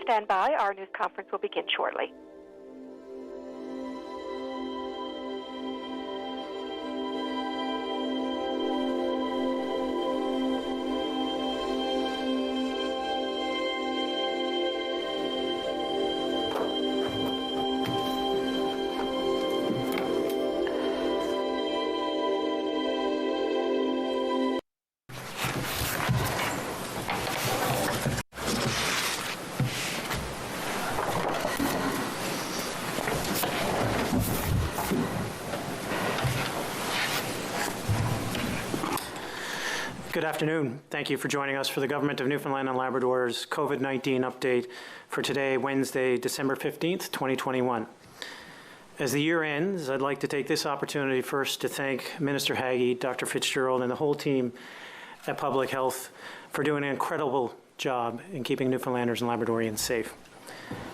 stand by. Our news conference will begin shortly. Good afternoon. Thank you for joining us for the Government of Newfoundland and Labrador's COVID-19 update for today, Wednesday, December 15th, 2021. As the year ends, I'd like to take this opportunity first to thank Minister Haggie, Dr. Fitzgerald, and the whole team at Public Health for doing an incredible job in keeping Newfoundlanders and Labradorians safe.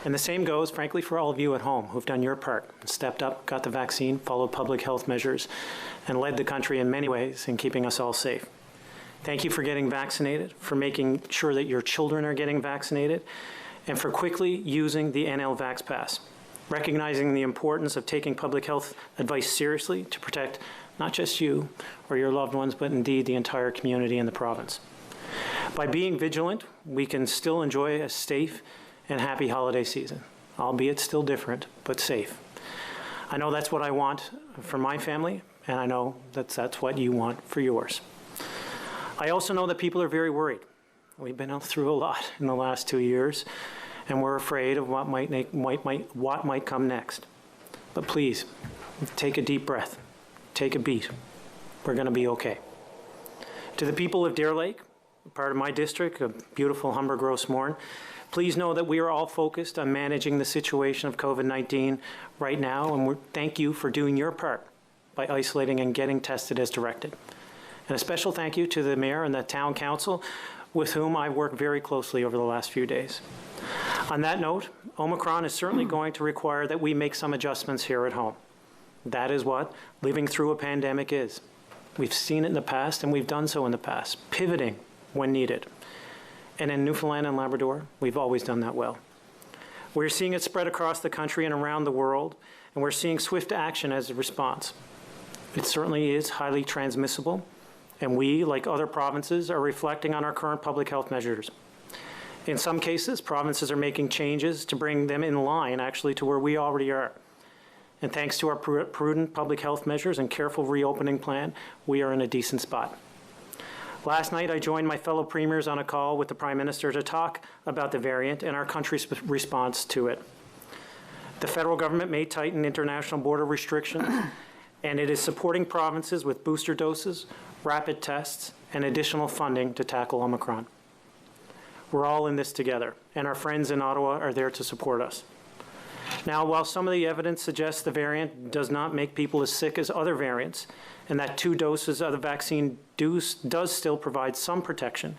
And the same goes, frankly, for all of you at home who've done your part, stepped up, got the vaccine, followed public health measures, and led the country in many ways in keeping us all safe. Thank you for getting vaccinated, for making sure that your children are getting vaccinated, and for quickly using the NL Vax Pass, recognizing the importance of taking public health advice seriously to protect not just you or your loved ones, but indeed the entire community in the province. By being vigilant, we can still enjoy a safe and happy holiday season, albeit still different, but safe. I know that's what I want for my family, and I know that's what you want for yours. I also know that people are very worried. We've been through a lot in the last 2 years, and we're afraid of what might come next. But please, take a deep breath, take a beat. We're going to be okay. To the people of Deer Lake, part of my district, a beautiful Humber Gross Mourne, please know that we are all focused on managing the situation of COVID-19 right now, and thank you for doing your part by isolating and getting tested as directed. And a special thank you to the Mayor and the Town Council, with whom I've worked very closely over the last few days. On that note, Omicron is certainly going to require that we make some adjustments here at home. That is what living through a pandemic is. We've seen it in the past, and we've done so in the past, pivoting when needed. And in Newfoundland and Labrador, we've always done that well. We're seeing it spread across the country and around the world, and we're seeing swift action as a response. It certainly is highly transmissible, and we, like other provinces, are reflecting on our current public health measures. In some cases, provinces are making changes to bring them in line, actually, to where we already are. And thanks to our prudent public health measures and careful reopening plan, we are in a decent spot. Last night, I joined my fellow premiers on a call with the Prime Minister to talk about the variant and our country's response to it. The federal government may tighten international border restrictions, and it is supporting provinces with booster doses, rapid tests, and additional funding to tackle Omicron. We're all in this together, and our friends in Ottawa are there to support us. Now, while some of the evidence suggests the variant does not make people as sick as other variants, and that 2 doses of the vaccine does still provide some protection,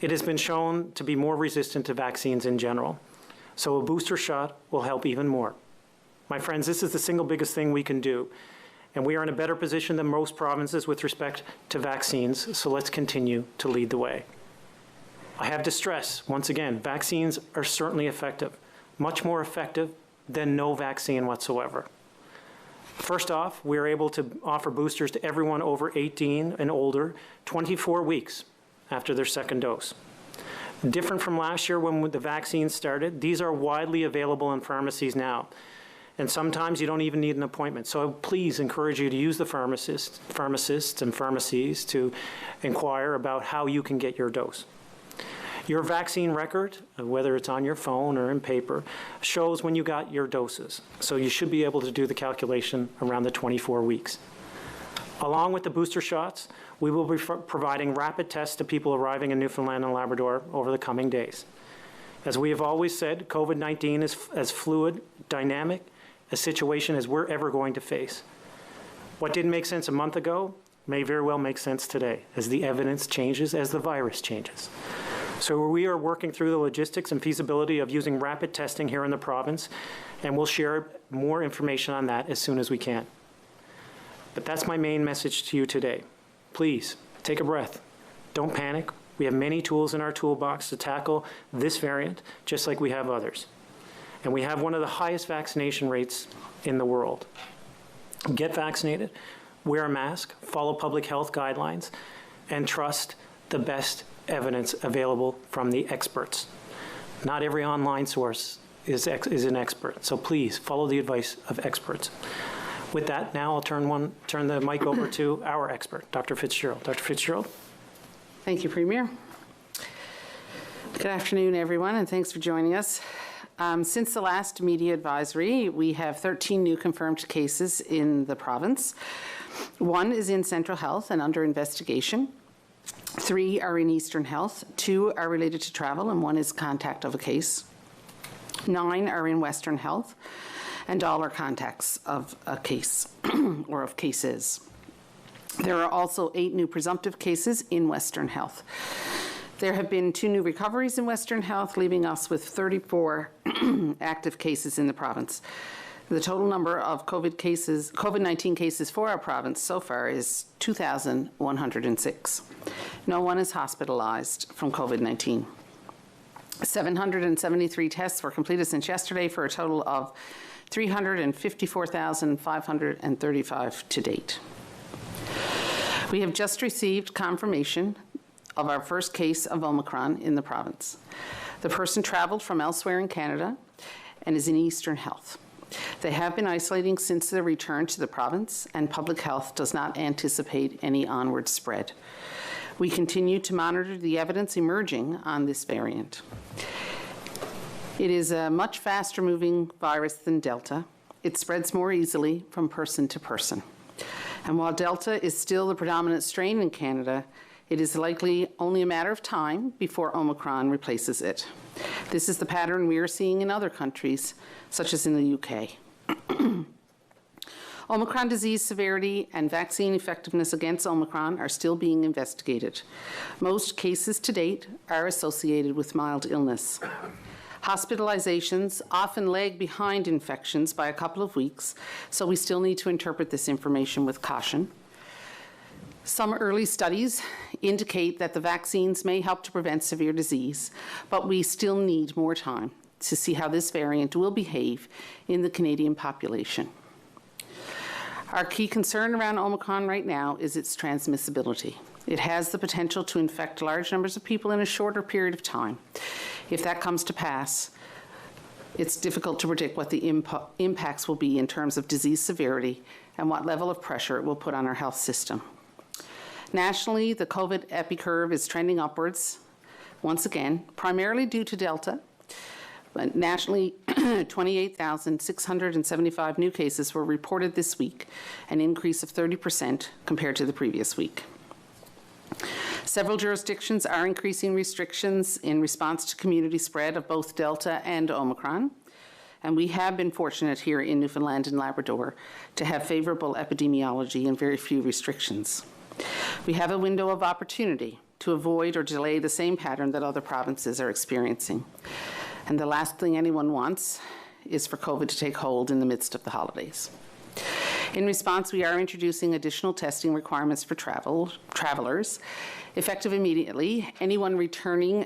it has been shown to be more resistant to vaccines in general. So a booster shot will help even more. My friends, this is the single biggest thing we can do, and we are in a better position than most provinces with respect to vaccines, so let's continue to lead the way. I have to stress, once again, vaccines are certainly effective, much more effective than no vaccine whatsoever. First off, we are able to offer boosters to everyone over 18 and older 24 weeks after their second dose. Different from last year when the vaccine started, these are widely available in pharmacies now. And sometimes you don't even need an appointment. So I please encourage you to use the pharmacists and pharmacies to inquire about how you can get your dose. Your vaccine record, whether it's on your phone or in paper, shows when you got your doses. So you should be able to do the calculation around the 24 weeks. Along with the booster shots, we will be providing rapid tests to people arriving in Newfoundland and Labrador over the coming days. As we have always said, COVID-19 is as fluid, dynamic, a situation as we're ever going to face. What didn't make sense a month ago may very well make sense today as the evidence changes, as the virus changes. So we are working through the logistics and feasibility of using rapid testing here in the province, and we'll share more information on that as soon as we can. But that's my main message to you today. Please, take a breath. Don't panic We have many tools in our toolbox to tackle this variant, just like we have others. And we have one of the highest vaccination rates in the world. Get vaccinated, wear a mask, follow public health guidelines, and trust the best evidence available from the experts. Not every online source is an expert, so please follow the advice of experts. With that, now I'll turn the mic over to our expert, Dr. Fitzgerald. Dr. Fitzgerald. Thank you, Premier. Good afternoon, everyone, and thanks for joining us. Since the last media advisory, we have 13 new confirmed cases in the province. 1 is in Central Health and under investigation. 3 are in Eastern Health. 2 are related to travel, and 1 is contact of a case. 9 are in Western Health, and all are contacts of a case or of cases. There are also 8 new presumptive cases in Western Health. There have been 2 new recoveries in Western Health, leaving us with 34 active cases in the province. The total number of COVID-19 cases for our province so far is 2,106. No one is hospitalized from COVID-19. 773 tests were completed since yesterday for a total of 354,535 to date. We have just received confirmation of our first case of Omicron in the province. The person traveled from elsewhere in Canada and is in Eastern Health. They have been isolating since their return to the province, and public health does not anticipate any onward spread. We continue to monitor the evidence emerging on this variant. It is a much faster moving virus than Delta. It spreads more easily from person to person. And while Delta is still the predominant strain in Canada, it is likely only a matter of time before Omicron replaces it. This is the pattern we are seeing in other countries, such as in the UK. Omicron disease severity and vaccine effectiveness against Omicron are still being investigated. Most cases to date are associated with mild illness. Hospitalizations often lag behind infections by a couple of weeks, so we still need to interpret this information with caution. Some early studies indicate that the vaccines may help to prevent severe disease, but we still need more time to see how this variant will behave in the Canadian population. Our key concern around Omicron right now is its transmissibility. It has the potential to infect large numbers of people in a shorter period of time. If that comes to pass, it's difficult to predict what the impacts will be in terms of disease severity and what level of pressure it will put on our health system. Nationally, the COVID epicurve is trending upwards, once again, primarily due to Delta. But nationally, 28,675 new cases were reported this week, an increase of 30% compared to the previous week. Several jurisdictions are increasing restrictions in response to community spread of both Delta and Omicron. And we have been fortunate here in Newfoundland and Labrador to have favorable epidemiology and very few restrictions. We have a window of opportunity to avoid or delay the same pattern that other provinces are experiencing. And the last thing anyone wants is for COVID to take hold in the midst of the holidays. In response, we are introducing additional testing requirements for travelers. Effective immediately, anyone returning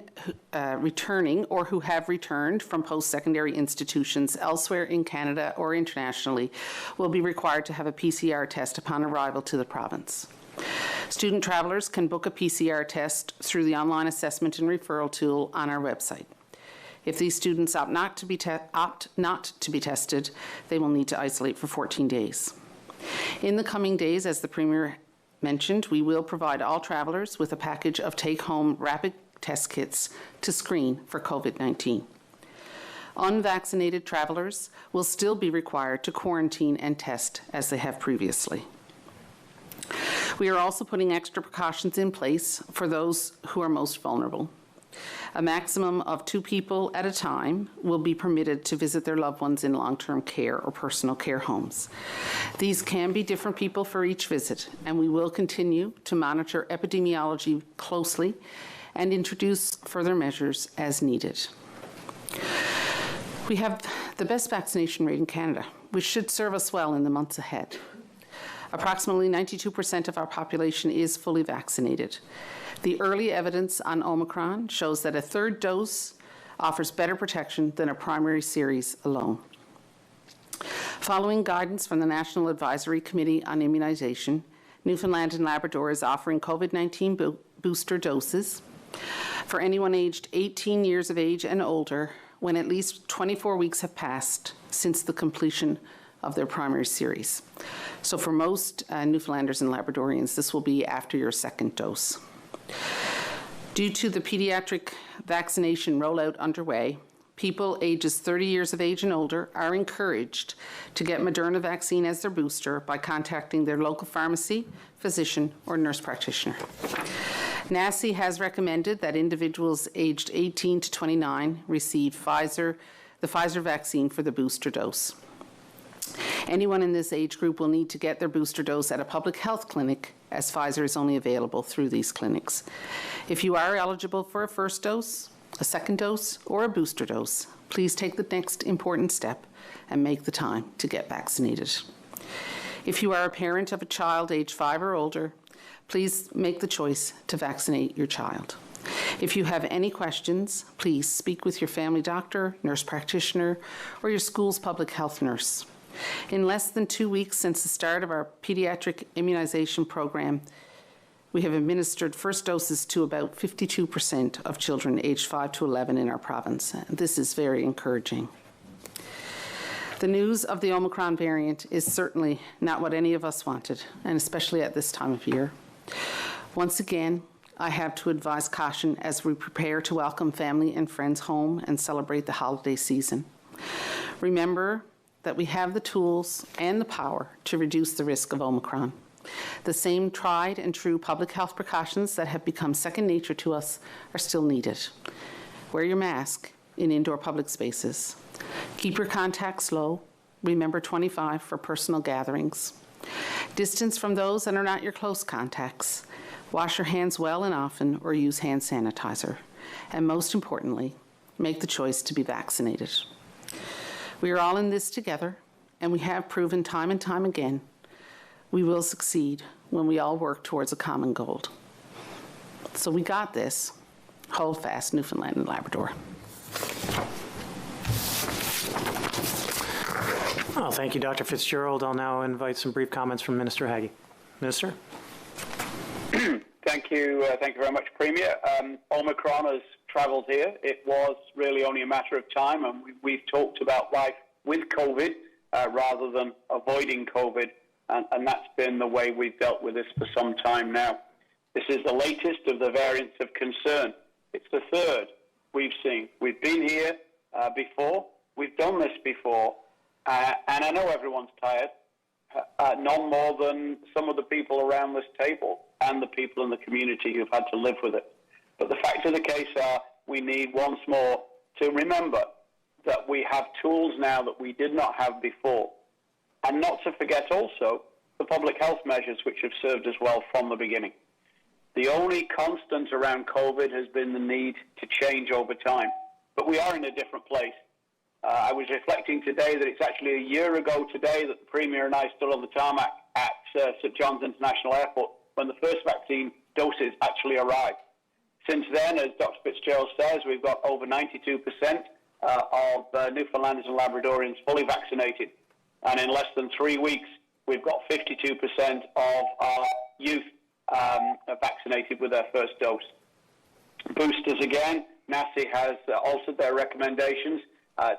or who have returned from post-secondary institutions elsewhere in Canada or internationally will be required to have a PCR test upon arrival to the province. Student travelers can book a PCR test through the online assessment and referral tool on our website. If these students opt not to be tested, they will need to isolate for 14 days. In the coming days, as the Premier mentioned, we will provide all travelers with a package of take-home rapid test kits to screen for COVID-19. Unvaccinated travelers will still be required to quarantine and test as they have previously. We are also putting extra precautions in place for those who are most vulnerable. A maximum of 2 people at a time will be permitted to visit their loved ones in long-term care or personal care homes. These can be different people for each visit, and we will continue to monitor epidemiology closely and introduce further measures as needed. We have the best vaccination rate in Canada, which should serve us well in the months ahead. Approximately 92% of our population is fully vaccinated. The early evidence on Omicron shows that a third dose offers better protection than a primary series alone. Following guidance from the National Advisory Committee on Immunization, Newfoundland and Labrador is offering COVID-19 booster doses for anyone aged 18 years of age and older when at least 24 weeks have passed since the completion of their primary series. So for most Newfoundlanders and Labradorians, this will be after your second dose. Due to the pediatric vaccination rollout underway, people ages 30 years of age and older are encouraged to get Moderna vaccine as their booster by contacting their local pharmacy, physician, or nurse practitioner. NACI has recommended that individuals aged 18 to 29 receive the Pfizer vaccine for the booster dose. Anyone in this age group will need to get their booster dose at a public health clinic, as Pfizer is only available through these clinics. If you are eligible for a first dose, a second dose, or a booster dose, please take the next important step and make the time to get vaccinated. If you are a parent of a child age 5 or older, please make the choice to vaccinate your child. If you have any questions, please speak with your family doctor, nurse practitioner, or your school's public health nurse. In less than 2 weeks since the start of our pediatric immunization program, we have administered first doses to about 52% of children aged 5 to 11 in our province. This is very encouraging. The news of the Omicron variant is certainly not what any of us wanted, and especially at this time of year. Once again, I have to advise caution as we prepare to welcome family and friends home and celebrate the holiday season. Remember that we have the tools and the power to reduce the risk of Omicron. The same tried and true public health precautions that have become second nature to us are still needed. Wear your mask in indoor public spaces. Keep your contacts low. Remember 25 for personal gatherings. Distance from those that are not your close contacts. Wash your hands well and often, or use hand sanitizer. And most importantly, make the choice to be vaccinated. We are all in this together, and we have proven time and time again we will succeed when we all work towards a common goal. So we got this. Hold fast, Newfoundland and Labrador. Well, thank you, Dr. Fitzgerald. I'll now invite some brief comments from Minister Haggie. Minister? Thank you very much, Premier. Omicron has travelled here. It was really only a matter of time, and we've talked about life with COVID rather than avoiding COVID, and that's been the way we've dealt with this for some time now. This is the latest of the variants of concern. It's the third we've seen. We've been here before. We've done this before, and I know everyone's tired, none more than some of the people around this table and the people in the community who've had to live with it. But the fact of the case are, we need once more to remember that we have tools now that we did not have before. And not to forget also the public health measures which have served us well from the beginning. The only constant around COVID has been the need to change over time. But we are in a different place. I was reflecting today that it's actually a year ago today that the Premier and I stood on the tarmac at St John's International Airport when the first vaccine doses actually arrived. Since then, as Dr. Fitzgerald says, we've got over 92% of Newfoundlanders and Labradorians fully vaccinated. And in less than 3 weeks, we've got 52% of our youth vaccinated with their first dose. Boosters again, NACI has altered their recommendations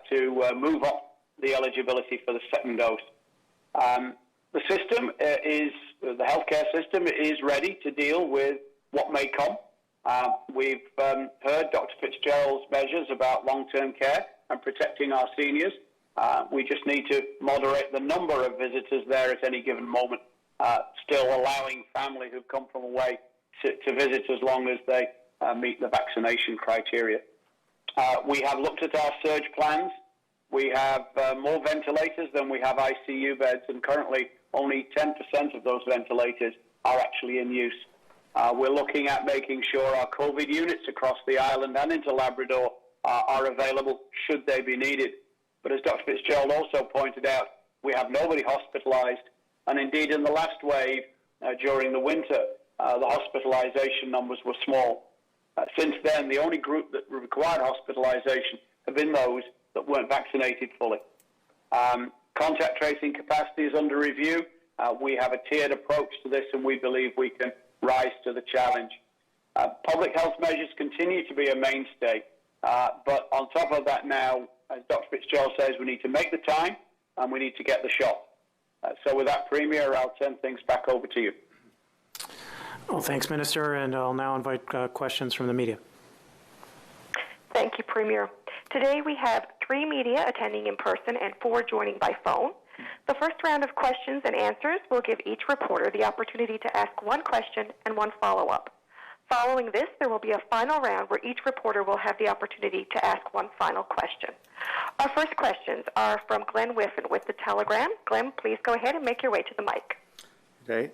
to move up the eligibility for the second dose. The system the healthcare system is ready to deal with what may come. We've heard Dr. Fitzgerald's measures about long-term care and protecting our seniors. We just need to moderate the number of visitors there at any given moment, still allowing family who've come from away to visit as long as they meet the vaccination criteria. We have looked at our surge plans. We have more ventilators than we have ICU beds, and currently only 10% of those ventilators are actually in use. We're looking at making sure our COVID units across the island and into Labrador are available should they be needed. But as Dr. Fitzgerald also pointed out, we have nobody hospitalised, And indeed, in the last wave, during the winter, the hospitalization numbers were small. Since then, the only group that required hospitalization have been those that weren't vaccinated fully. Contact tracing capacity is under review. We have a tiered approach to this, and we believe we can rise to the challenge. Public health measures continue to be a mainstay, but on top of that now, as Dr. Fitzgerald says, we need to make the time and we need to get the shot. So with that, Premier, I'll turn things back over to you. Well, thanks, Minister, and I'll now invite questions from the media. Thank you, Premier. Today we have 3 media attending in person and 4 joining by phone. The first round of questions and answers will give each reporter the opportunity to ask 1 question and 1 follow-up. Following this, there will be a final round where each reporter will have the opportunity to ask 1 final question. Our first questions are from Glenn Whiffen with The Telegram. Glenn, please go ahead and make your way to the mic. Okay.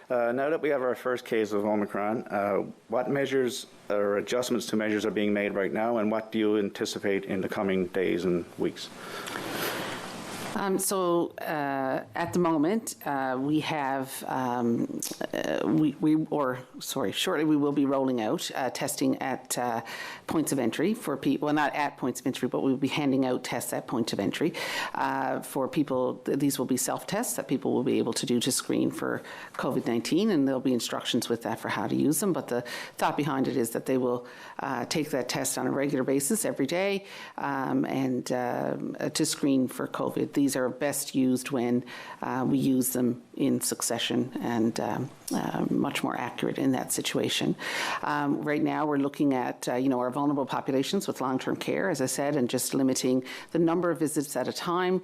Now that we have our first case of Omicron, what measures or adjustments to measures are being made right now, and what do you anticipate in the coming days and weeks? At the moment, we have, shortly we will be rolling out testing at points of entry for people, well, not at points of entry, but we'll be handing out tests at points of entry for people. These will be self-tests that people will be able to do to screen for COVID-19, and there'll be instructions with that for how to use them. But the thought behind it is that they will take that test on a regular basis every day and to screen for COVID. These are best used when we use them in succession and much more accurate in that situation. Right now we're looking at our vulnerable populations with long-term care, as I said, and just limiting the number of visits at a time.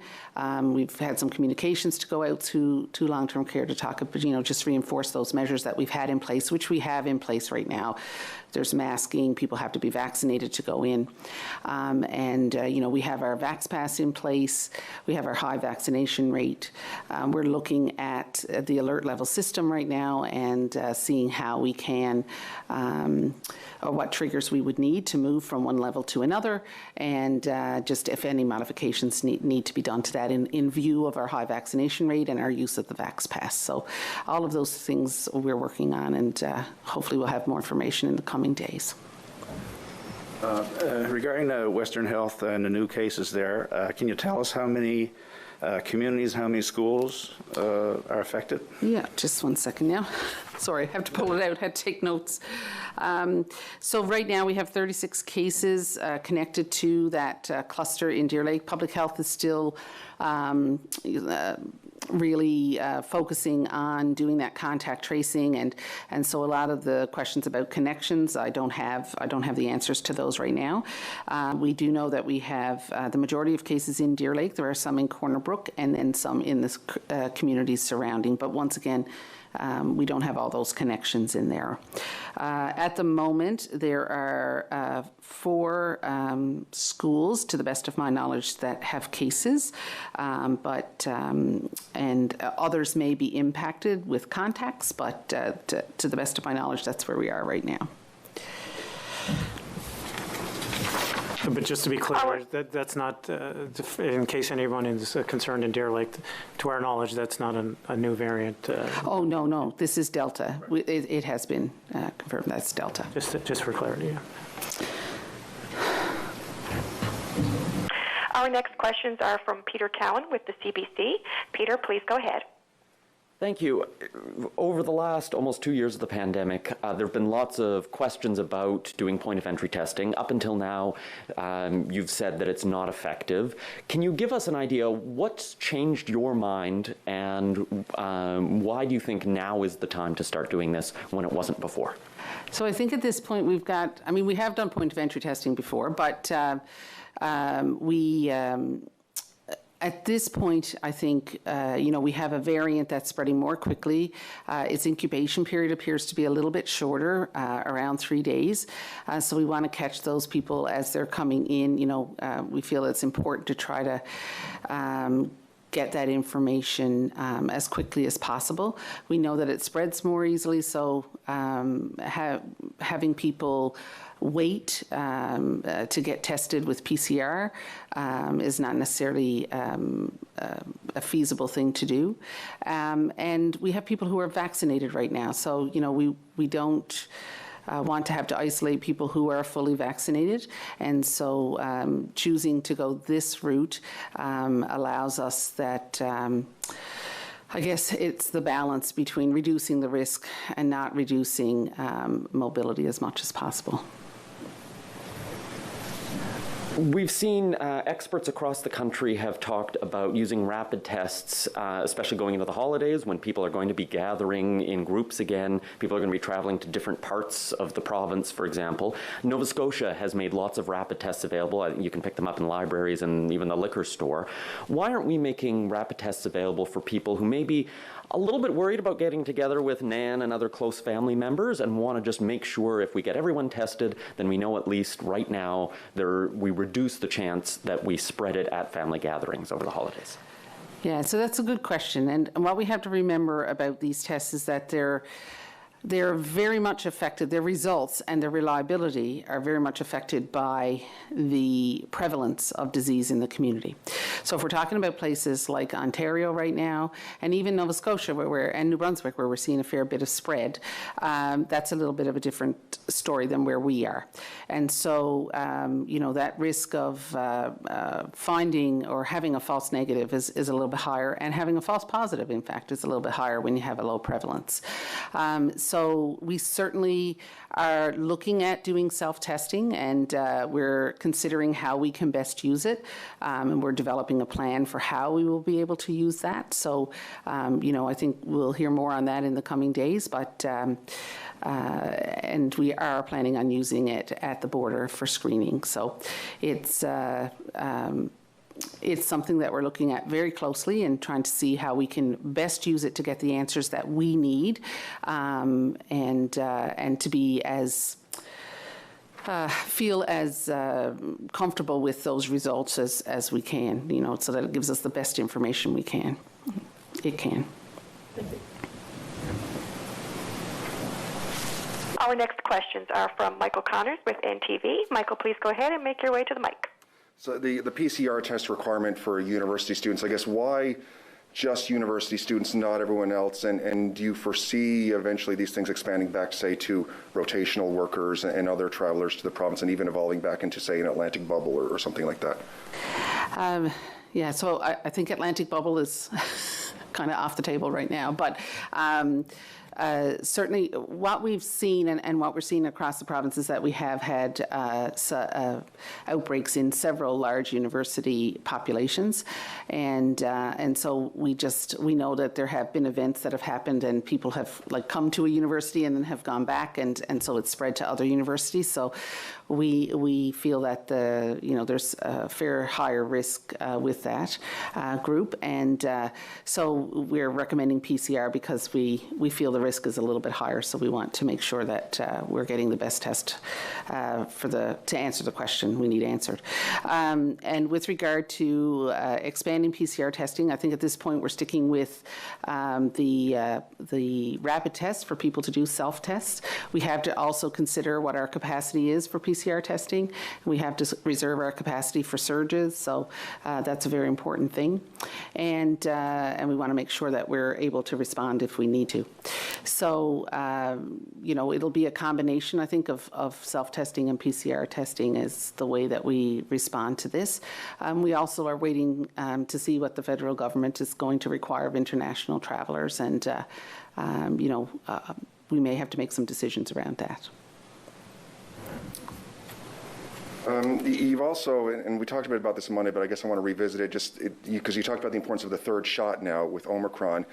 We've had some communications to go out to long-term care to talk about, just reinforce those measures that we've had in place, which we have in place right now. There's masking, people have to be vaccinated to go in. We have our VaxPass in place, we have our high vaccination rate. We're looking at the alert level system right now and seeing how we can, or what triggers we would need to move from one level to another, and just if any modifications need to be done to that in view of our high vaccination rate and our use of the VaxPass. So all of those things we're working on, and hopefully we'll have more information in the coming days. Regarding Western Health and the new cases there, can you tell us how many communities, how many schools are affected? Yeah, just 1 second now. Sorry, I have to pull it out, I had to take notes. So right now we have 36 cases connected to that cluster in Deer Lake. Public Health is still really focusing on doing that contact tracing, and so a lot of the questions about connections, I don't have the answers to those right now. We do know that we have the majority of cases in Deer Lake. There are some in Corner Brook and then some in the communities surrounding, but once again, we don't have all those connections in there. At the moment, there are 4 schools, to the best of my knowledge, that have cases, and others may be impacted with contacts, but to the best of my knowledge, that's where we are right now. But just to be clear, that's not, in case anyone is concerned in Deer Lake, to our knowledge, that's not a new variant. Oh, no, this is Delta. It has been confirmed that's Delta. Just for clarity, yeah. Our next questions are from Peter Cowan with the CBC. Peter, please go ahead. Thank you. Over the last almost 2 years of the pandemic, there have been lots of questions about doing point-of-entry testing. Up until now, you've said that it's not effective. Can you give us an idea what's changed your mind, and why do you think now is the time to start doing this when it wasn't before? So I think at this point we have done point-of-entry testing before, but at this point, I think, we have a variant that's spreading more quickly. Its incubation period appears to be a little bit shorter, around 3 days. So we want to catch those people as they're coming in. We feel it's important to try to get that information as quickly as possible. We know that it spreads more easily, so having people wait to get tested with PCR is not necessarily a feasible thing to do. And we have people who are vaccinated right now, so we don't want to have to isolate people who are fully vaccinated, and so choosing to go this route allows us that. I guess it's the balance between reducing the risk and not reducing mobility as much as possible. We've seen experts across the country have talked about using rapid tests, especially going into the holidays when people are going to be gathering in groups again. People are going to be traveling to different parts of the province, for example. Nova Scotia has made lots of rapid tests available. You can pick them up in libraries and even the liquor store. Why aren't we making rapid tests available for people who may be a little bit worried about getting together with Nan and other close family members and want to just make sure if we get everyone tested, then we know at least right now we reduce the chance that we spread it at family gatherings over the holidays? Yeah, so that's a good question. And what we have to remember about these tests is that they're very much affected, their results and their reliability are very much affected by the prevalence of disease in the community. So if we're talking about places like Ontario right now, and even Nova Scotia and New Brunswick, where we're seeing a fair bit of spread, that's a little bit of a different story than where we are. And so, that risk of finding or having a false negative is a little bit higher, and having a false positive, in fact, is a little bit higher when you have a low prevalence. So we certainly are looking at doing self-testing, and we're considering how we can best use it, and we're developing a plan for how we will be able to use that. So, I think we'll hear more on that in the coming days, but and we are planning on using it at the border for screening. So it's something that we're looking at very closely and trying to see how we can best use it to get the answers that we need, and to be as feel as comfortable with those results as we can, so that it gives us the best information we can. It can. Our next questions are from Michael Connors with NTV. Michael, please go ahead and make your way to the mic. So the PCR test requirement for university students, I guess, why just university students, not everyone else? And do you foresee eventually these things expanding back, say, to rotational workers and other travelers to the province, and even evolving back into, say, an Atlantic bubble or something like that? Yeah, so I think Atlantic bubble is kind of off the table right now, but certainly what we've seen and what we're seeing across the province is that we have had outbreaks in several large university populations, and so we know that there have been events that have happened and people have come to a university and then have gone back, and so it's spread to other universities. So we feel that there's a fair higher risk with that group, and so we're recommending PCR because we feel the risk is a little bit higher. So we want to make sure that we're getting the best test to answer the question we need answered. And with regard to expanding PCR testing, I think at this point we're sticking with the rapid test for people to do self-tests. We have to also consider what our capacity is for PCR testing. We have to reserve our capacity for surges, so that's a very important thing. And we want to make sure that we're able to respond if we need to. So, it'll be a combination, I think, of self-testing and PCR testing is the way that we respond to this. We also are waiting to see what the federal government is going to require of international travelers, and, we may have to make some decisions around that. You've also, and we talked a bit about this on Monday, but I guess I want to revisit it because you talked about the importance of the third shot now with Omicron.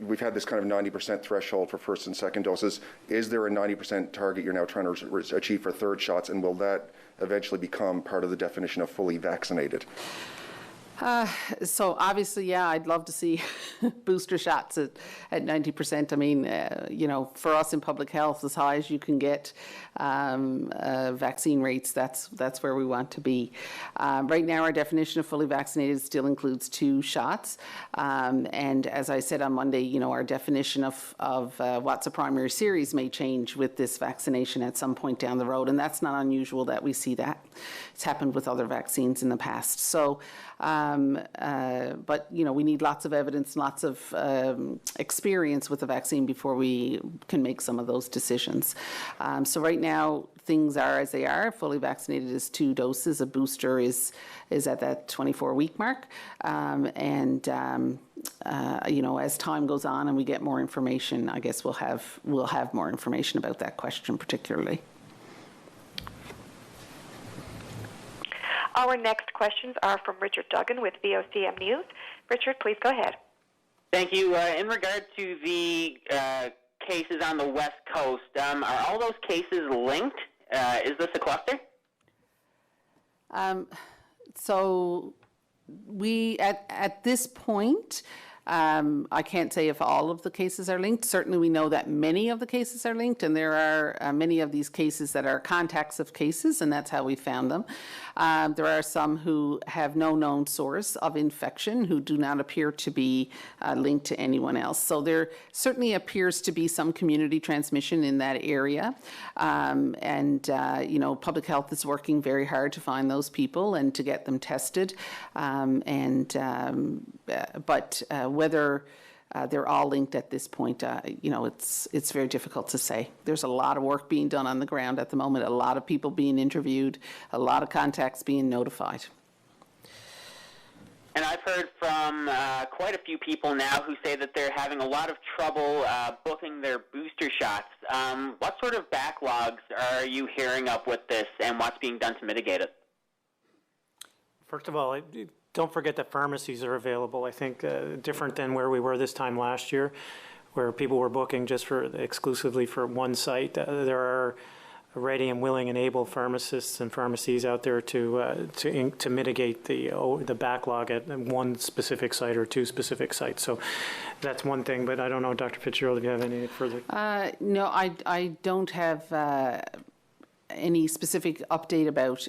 We've had this kind of 90% threshold for first and second doses. Is there a 90% target you're now trying to achieve for third shots, and will that eventually become part of the definition of fully vaccinated? So obviously, yeah, I'd love to see booster shots at 90%. I mean, for us in public health, as high as you can get vaccine rates, that's where we want to be. Right now, our definition of fully vaccinated still includes 2 shots. And as I said on Monday, our definition of what's a primary series may change with this vaccination at some point down the road. And that's not unusual that we see that. It's happened with other vaccines in the past. So, but we need lots of evidence, lots of experience with the vaccine before we can make some of those decisions. So right now, things are as they are. Fully vaccinated is 2 doses. A booster is at that 24-week mark. As time goes on and we get more information, I guess we'll have more information about that question particularly. Our next questions are from Richard Duggan with VOCM News. Richard, please go ahead. Thank you. In regard to the cases on the West Coast, are all those cases linked? Is this a cluster? So we, at this point, I can't say if all of the cases are linked. Certainly we know that many of the cases are linked, and there are many of these cases that are contacts of cases, and that's how we found them. There are some who have no known source of infection who do not appear to be linked to anyone else. So there certainly appears to be some community transmission in that area. Public health is working very hard to find those people and to get them tested. But whether they're all linked at this point, it's very difficult to say. There's a lot of work being done on the ground at the moment, a lot of people being interviewed, a lot of contacts being notified. And I've heard from quite a few people now who say that they're having a lot of trouble booking their booster shots. What sort of backlogs are you hearing of with this, and what's being done to mitigate it? First of all, don't forget that pharmacies are available. I think different than where we were this time last year, where people were booking just exclusively for one site. There are ready and willing and able pharmacists and pharmacies out there to mitigate the backlog at one specific site or 2 specific sites. So that's one thing. But I don't know, Dr. Fitzgerald, if you have any further. No, I don't have any specific update about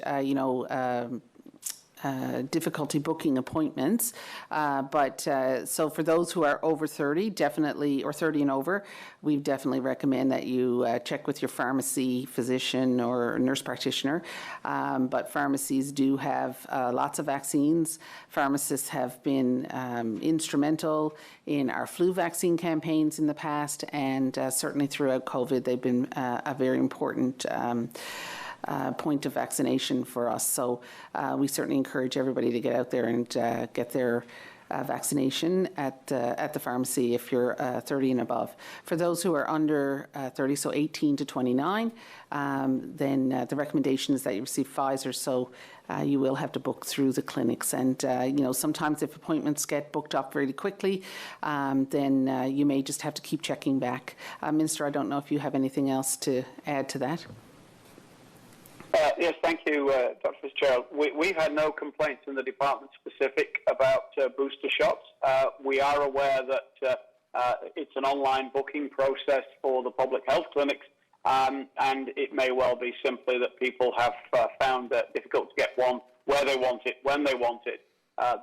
difficulty booking appointments, so for those who are over 30, definitely, or 30 and over, we definitely recommend that you check with your pharmacy physician or nurse practitioner. But pharmacies do have lots of vaccines. Pharmacists have been instrumental in our flu vaccine campaigns in the past, and certainly throughout COVID, they've been a very important point of vaccination for us. So we certainly encourage everybody to get out there and get their vaccination at the pharmacy if you're 30 and above. For those who are under 30, so 18 to 29, then the recommendation is that you receive Pfizer, so you will have to book through the clinics. And, sometimes if appointments get booked up really quickly, then you may just have to keep checking back. Minister, I don't know if you have anything else to add to that. Yes, thank you, Dr. Fitzgerald. We've had no complaints in the department specific about booster shots. We are aware that it's an online booking process for the public health clinics, and it may well be simply that people have found it difficult to get one where they want it, when they want it.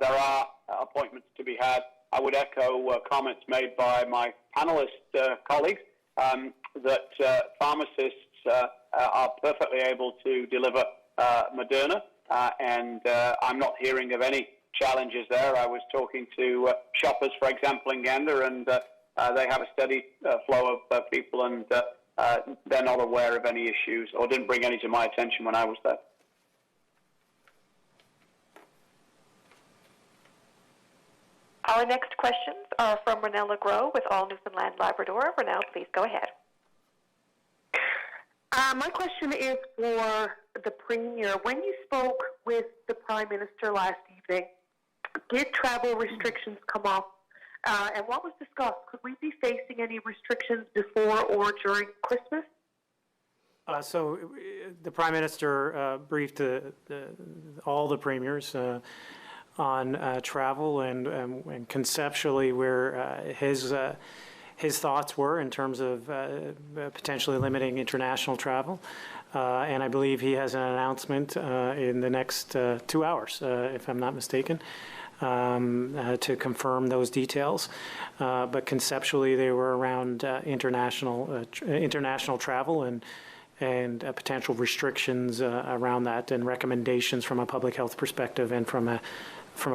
There are appointments to be had. I would echo comments made by my panelist colleagues that pharmacists are perfectly able to deliver Moderna, and I'm not hearing of any challenges there. I was talking to shoppers, for example, in Gander, and they have a steady flow of people, and they're not aware of any issues, or didn't bring any to my attention when I was there. Our next questions are from Renelle Legros with All Newfoundland Labrador. Renelle, please go ahead. My question is for the Premier. When you spoke with the Prime Minister last evening, did travel restrictions come up? And what was discussed? Could we be facing any restrictions before or during Christmas? So the Prime Minister briefed all the premiers travel and conceptually where his thoughts were in terms of potentially limiting international travel. And I believe he has an announcement in the next 2 hours, if I'm not mistaken, to confirm those details. But conceptually, they were around international travel and potential restrictions around that, and recommendations from a public health perspective and from a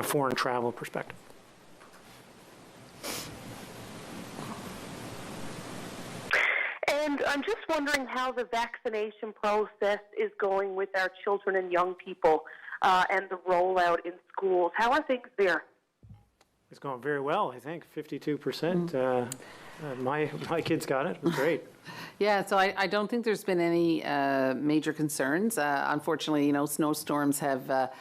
foreign travel perspective. And I'm just wondering how the vaccination process is going with our children and young people and the rollout in schools. How are things there? It's going very well, I think, 52%. My kids got it. It was great. Yeah, so I don't think there's been any major concerns. Unfortunately, snowstorms have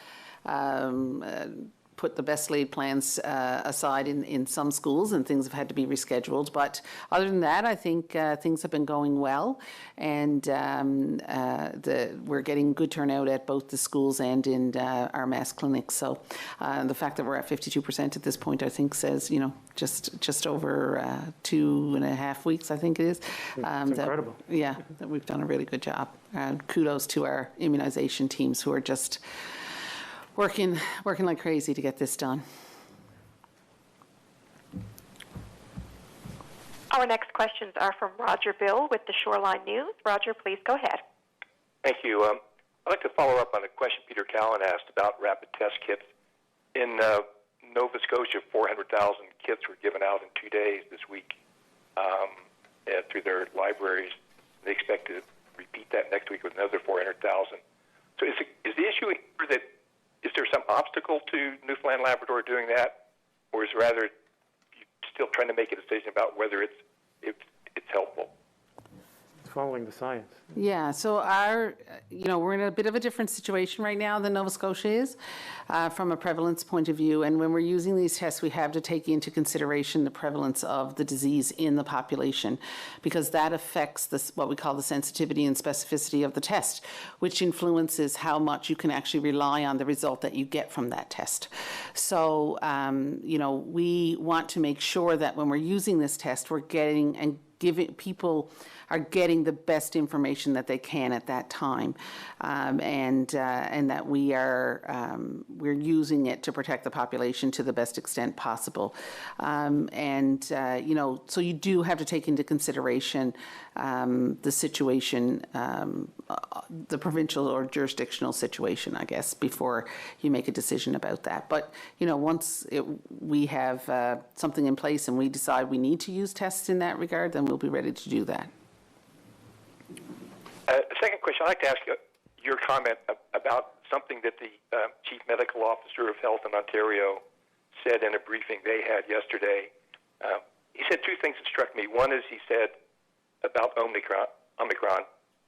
put the best laid plans aside in some schools, and things have had to be rescheduled. But other than that, I think things have been going well, and we're getting good turnout at both the schools and in our mass clinics. So the fact that we're at 52% at this point, I think, says, just over 2.5 weeks, I think it is. It's incredible. That we've done a really good job. Kudos to our immunization teams who are just working like crazy to get this done. Our next questions are from Roger Bill with the Shoreline News. Roger, please go ahead. Thank you. I'd like to follow up on a question Peter Callan asked about rapid test kits. In Nova Scotia, 400,000 kits were given out in 2 days this week through their libraries. They expect to repeat that next week with another 400,000. So is the issue here that is there some obstacle to Newfoundland Labrador doing that, or is rather you still trying to make a decision about whether it's helpful? Following the science. Yeah, so we're in a bit of a different situation right now than Nova Scotia is from a prevalence point of view. And when we're using these tests, we have to take into consideration the prevalence of the disease in the population, because that affects what we call the sensitivity and specificity of the test, which influences how much you can actually rely on the result that you get from that test. So, we want to make sure that when we're using this test, we're getting and giving people are getting the best information that they can at that time, and that we're using it to protect the population to the best extent possible. So you do have to take into consideration the situation, the provincial or jurisdictional situation, I guess, before you make a decision about that. But once we have something in place and we decide we need to use tests in that regard, then we'll be ready to do that. Second question, I'd like to ask your comment about something that the Chief Medical Officer of Health in Ontario said in a briefing they had yesterday. He said two things that struck me. One is he said about Omicron,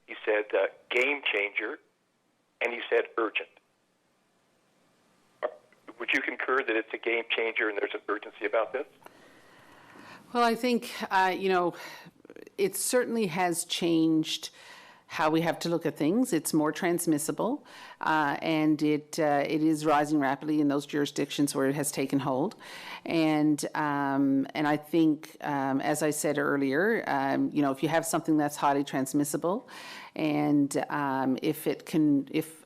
he said game changer, and he said urgent. Would you concur that it's a game changer and there's an urgency about this? Well, I think, it certainly has changed how we have to look at things. It's more transmissible, and it is rising rapidly in those jurisdictions where it has taken hold. And I think, as I said earlier, if you have something that's highly transmissible, and if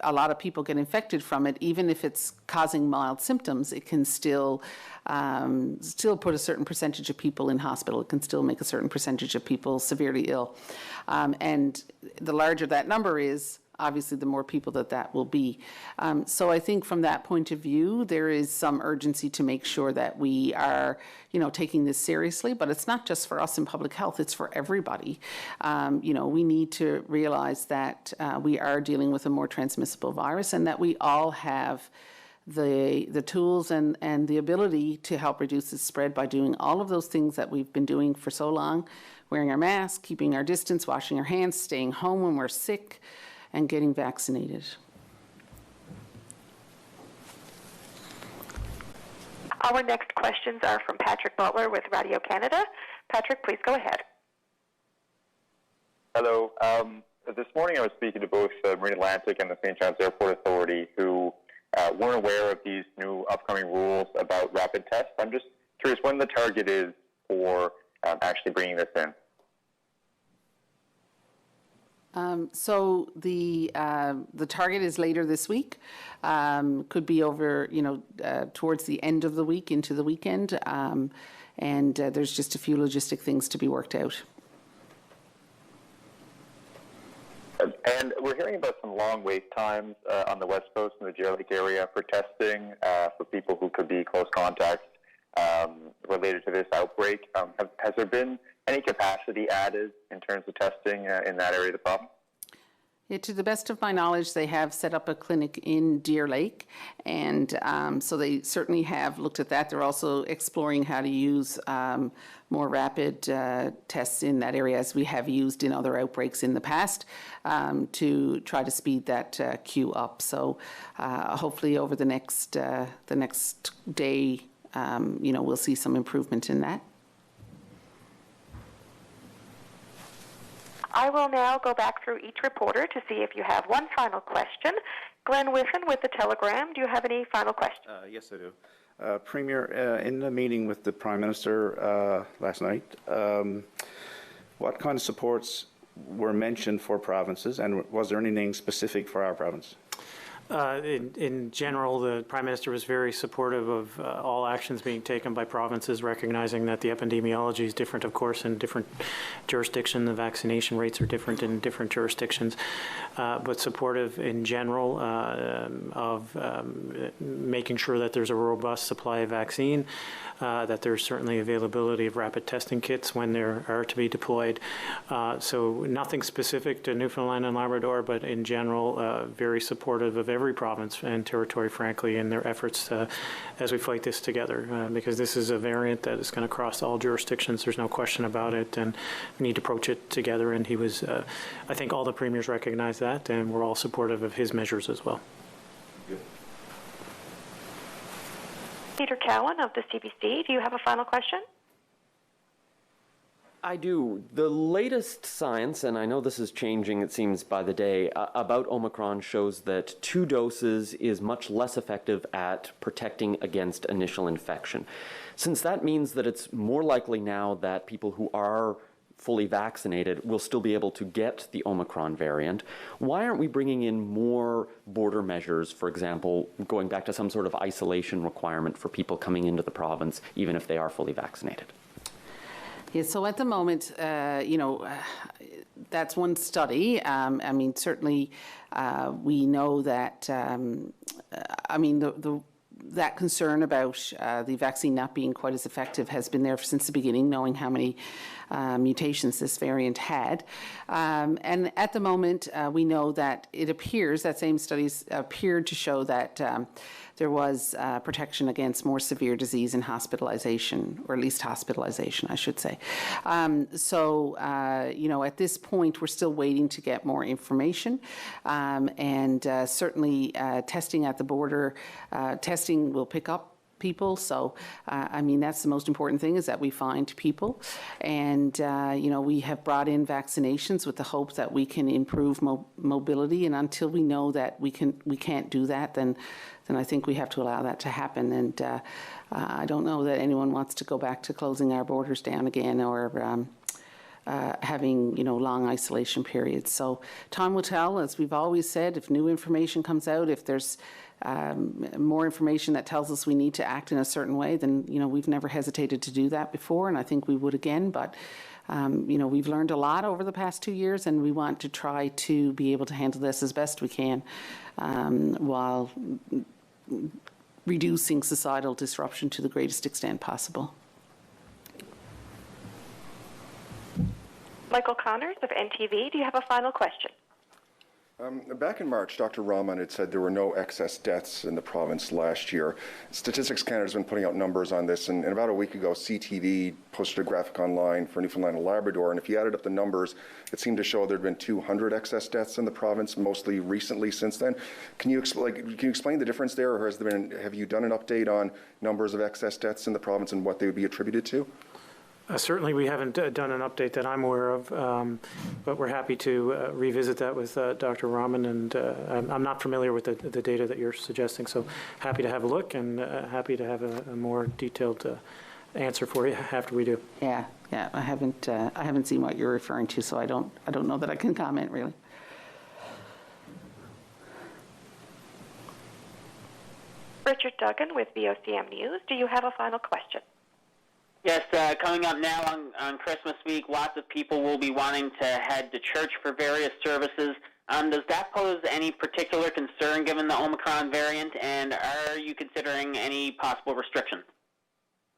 a lot of people get infected from it, even if it's causing mild symptoms, it can still put a certain percentage of people in hospital. It can still make a certain percentage of people severely ill. And the larger that number is, obviously the more people that will be. So I think from that point of view, there is some urgency to make sure that we are, taking this seriously, but it's not just for us in public health, it's for everybody. We need to realize that we are dealing with a more transmissible virus, and that we all have the tools and the ability to help reduce the spread by doing all of those things that we've been doing for so long: wearing our masks, keeping our distance, washing our hands, staying home when we're sick, and getting vaccinated. Our next questions are from Patrick Butler with Radio Canada. Patrick, please go ahead. Hello. This morning I was speaking to both Marine Atlantic and the St. John's Airport Authority, who weren't aware of these new upcoming rules about rapid tests. I'm just curious when the target is for actually bringing this in. So the target is later this week. Could be over, towards the end of the week into the weekend, and there's just a few logistic things to be worked out. And we're hearing about some long wait times on the West Coast in the Deer Lake area for testing for people who could be close contacts related to this outbreak. Has there been any capacity added in terms of testing in that area of the province? Yeah, to the best of my knowledge, they have set up a clinic in Deer Lake, and so they certainly have looked at that. They're also exploring how to use more rapid tests in that area, as we have used in other outbreaks in the past, to try to speed that queue up. So hopefully over the next day, we'll see some improvement in that. I will now go back through each reporter to see if you have one final question. Glenn Whiffen with the Telegram, do you have any final questions? Yes, I do. Premier, in the meeting with the Prime Minister last night, what kind of supports were mentioned for provinces, and was there anything specific for our province? In general, the Prime Minister was very supportive of all actions being taken by provinces, recognizing that the epidemiology is different, of course, in different jurisdictions. The vaccination rates are different in different jurisdictions, but supportive in general of making sure that there's a robust supply of vaccine, that there's certainly availability of rapid testing kits when there are to be deployed. So nothing specific to Newfoundland and Labrador, but in general, very supportive of every province and territory, frankly, in their efforts as we fight this together, because this is a variant that is going to cross all jurisdictions. There's no question about it, and we need to approach it together. And he was, I think all the premiers recognize that, and we're all supportive of his measures as well. Peter Cowan of the CBC, do you have a final question? I do. The latest science, and I know this is changing, it seems, by the day, about Omicron shows that 2 doses is much less effective at protecting against initial infection. Since that means that it's more likely now that people who are fully vaccinated will still be able to get the Omicron variant, why aren't we bringing in more border measures, for example, going back to some sort of isolation requirement for people coming into the province, even if they are fully vaccinated? Yeah, so at the moment, that's one study. I mean, certainly we know that, that concern about the vaccine not being quite as effective has been there since the beginning, knowing how many mutations this variant had. And at the moment, we know that it appears, that same studies appeared to show that there was protection against more severe disease and hospitalization, or at least hospitalization, I should say. At this point, we're still waiting to get more information. Certainly testing at the border, testing will pick up people. So, that's the most important thing, is that we find people. And, we have brought in vaccinations with the hope that we can improve mobility. And until we know that we can't do that, then I think we have to allow that to happen. And I don't know that anyone wants to go back to closing our borders down again, or having, long isolation periods. So time will tell, as we've always said. If new information comes out, if there's more information that tells us we need to act in a certain way, then, we've never hesitated to do that before, and I think we would again. But, we've learned a lot over the past 2 years, and we want to try to be able to handle this as best we can, while reducing societal disruption to the greatest extent possible. Michael Connors of NTV, do you have a final question? Back in March, Dr. Rahman had said there were no excess deaths in the province last year. Statistics Canada has been putting out numbers on this, and about a week ago, CTV posted a graphic online for Newfoundland and Labrador, and if you added up the numbers, it seemed to show there had been 200 excess deaths in the province, mostly recently since then. Can you explain the difference there, or have you done an update on numbers of excess deaths in the province and what they would be attributed to? Certainly, we haven't done an update that I'm aware of, but we're happy to revisit that with Dr. Rahman, and I'm not familiar with the data that you're suggesting, so happy to have a look and happy to have a more detailed answer for you after we do. Yeah, I haven't seen what you're referring to, so I don't know that I can comment really. Richard Duggan with VOCM News. Do you have a final question? Yes, coming up now on Christmas week, lots of people will be wanting to head to church for various services. Does that pose any particular concern given the Omicron variant, and are you considering any possible restrictions?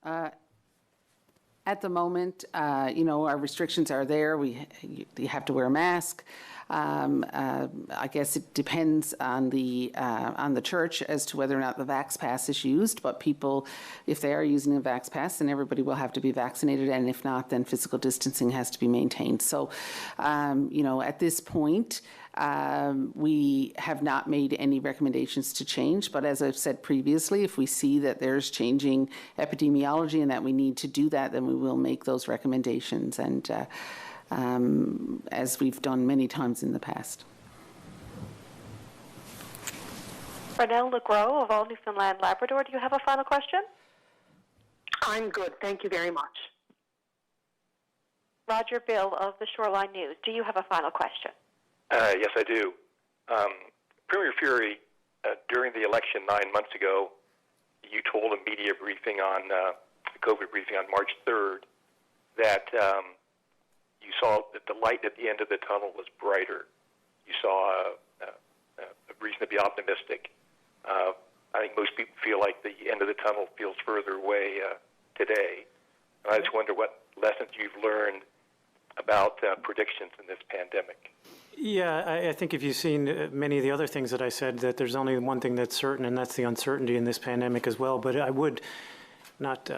At the moment, our restrictions are there. You have to wear a mask. I guess it depends on the church as to whether or not the Vax Pass is used. But people, if they are using a Vax Pass, then everybody will have to be vaccinated, and if not, then physical distancing has to be maintained. So, at this point, we have not made any recommendations to change, but as I've said previously, if we see that there's changing epidemiology and that we need to do that, then we will make those recommendations, and as we've done many times in the past. Renelle LeGros of All Newfoundland Labrador, do you have a final question? I'm good. Thank you very much. Roger Bill of the Shoreline News, do you have a final question? Yes, I do. Premier Fury, during the election 9 months ago, you told a media briefing on a COVID briefing on March 3rd that you saw that the light at the end of the tunnel was brighter. You saw a reason to be optimistic. I think most people feel like the end of the tunnel feels further away today. And I just wonder what lessons you've learned about predictions in this pandemic. Yeah, I think if you've seen many of the other things that I said, that there's only one thing that's certain, and that's the uncertainty in this pandemic as well. But I would not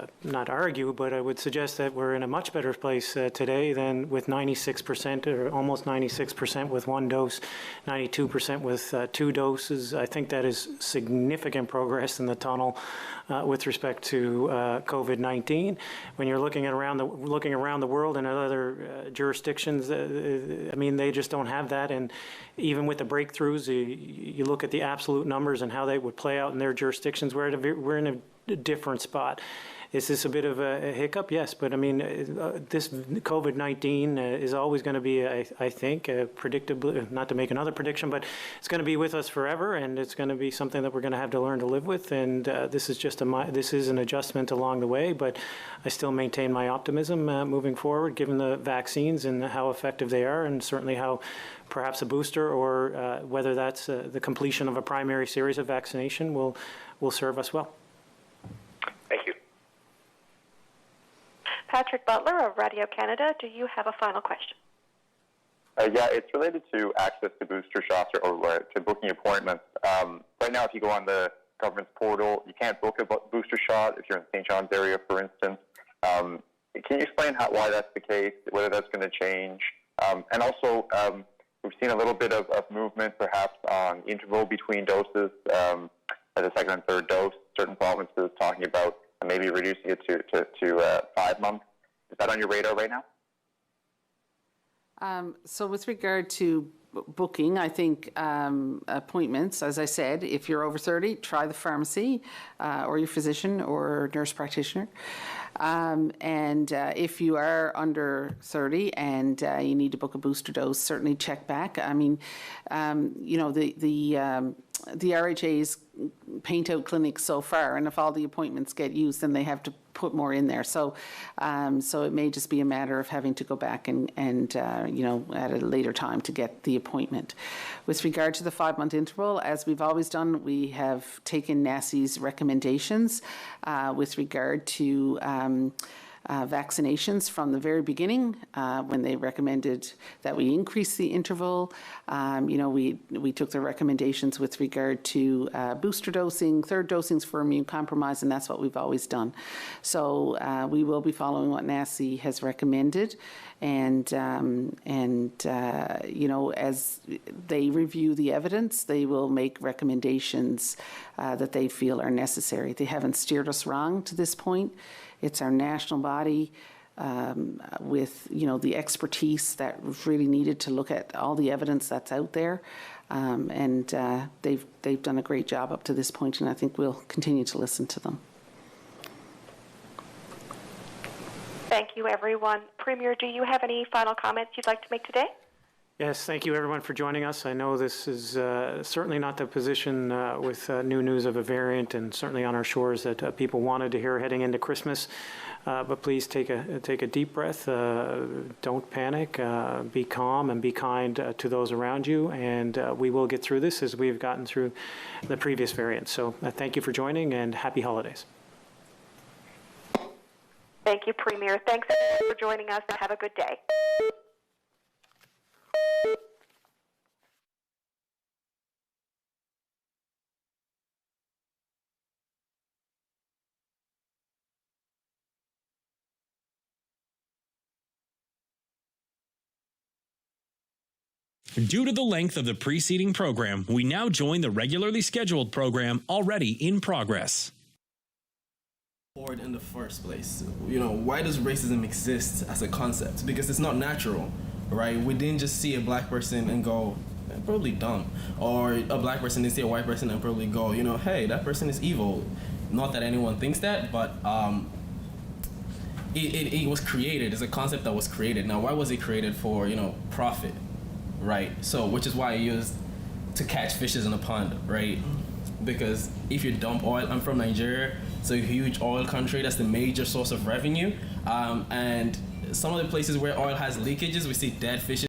argue, but I would suggest that we're in a much better place today than with 96% or almost 96% with one dose, 92% with two doses. I think that is significant progress in the tunnel with respect to COVID-19. When you're looking around the world and other jurisdictions, I mean, they just don't have that. And even with the breakthroughs, you look at the absolute numbers and how they would play out in their jurisdictions. We're in a different spot. Is this a bit of a hiccup? Yes, but I mean, this COVID-19 is always going to be, I think, predictably, not to make another prediction, but it's going to be with us forever, and it's going to be something that we're going to have to learn to live with. And this is an adjustment along the way, but I still maintain my optimism moving forward, given the vaccines and how effective they are, and certainly how perhaps a booster or whether that's the completion of a primary series of vaccination will serve us well. Thank you. Patrick Butler of Radio Canada, do you have a final question? Yeah, it's related to access to booster shots or to booking appointments. Right now, if you go on the government's portal, you can't book a booster shot if you're in the St. John's area, for instance. Can you explain why that's the case, whether that's going to change? And also, we've seen a little bit of movement, perhaps, on interval between doses, the second and third dose. Certain provinces talking about maybe reducing it to 5 months. Is that on your radar right now? So with regard to booking, I think appointments, as I said, if you're over 30, try the pharmacy or your physician or nurse practitioner. And if you are under 30 and you need to book a booster dose, certainly check back. I mean, the RHAs paint out clinics so far, and if all the appointments get used, then they have to put more in there. So it may just be a matter of having to go back and at a later time to get the appointment. With regard to the 5-month interval, as we've always done, we have taken NACI's recommendations with regard to vaccinations from the very beginning when they recommended that we increase the interval. We took the recommendations with regard to booster dosing, third dosings for immune compromise, and that's what we've always done. So we will be following what NACI has recommended, and as they review the evidence, they will make recommendations that they feel are necessary. They haven't steered us wrong to this point. It's our national body with, the expertise that was really needed to look at all the evidence that's out there. And they've done a great job up to this point, and I think we'll continue to listen to them. Thank you, everyone. Premier, do you have any final comments you'd like to make today? Yes, thank you everyone for joining us. I know this is certainly not the position with new news of a variant, and certainly on our shores that people wanted to hear heading into Christmas. But please take a deep breath. Don't panic. Be calm and be kind to those around you. And we will get through this as we've gotten through the previous variant. So thank you for joining, and happy holidays. Thank you, Premier. Thanks everyone for joining us, and have a good day. Due to the length of the preceding program, we now join the regularly scheduled program already in progress. In the first place, why does racism exist as a concept? Because it's not natural, right? We didn't just see a black person and go, they're probably dumb, or a black person didn't see a white person and probably go, hey, that person is evil. Not that anyone thinks that, but it was created. It's a concept that was created. Now, why was it created? For profit, right? So, which is why it used to catch fishes in a pond, right? Because if you dump oil, I'm from Nigeria. It's a huge oil country. That's the major source of revenue. And some of the places where oil has leakages, we see dead fishes.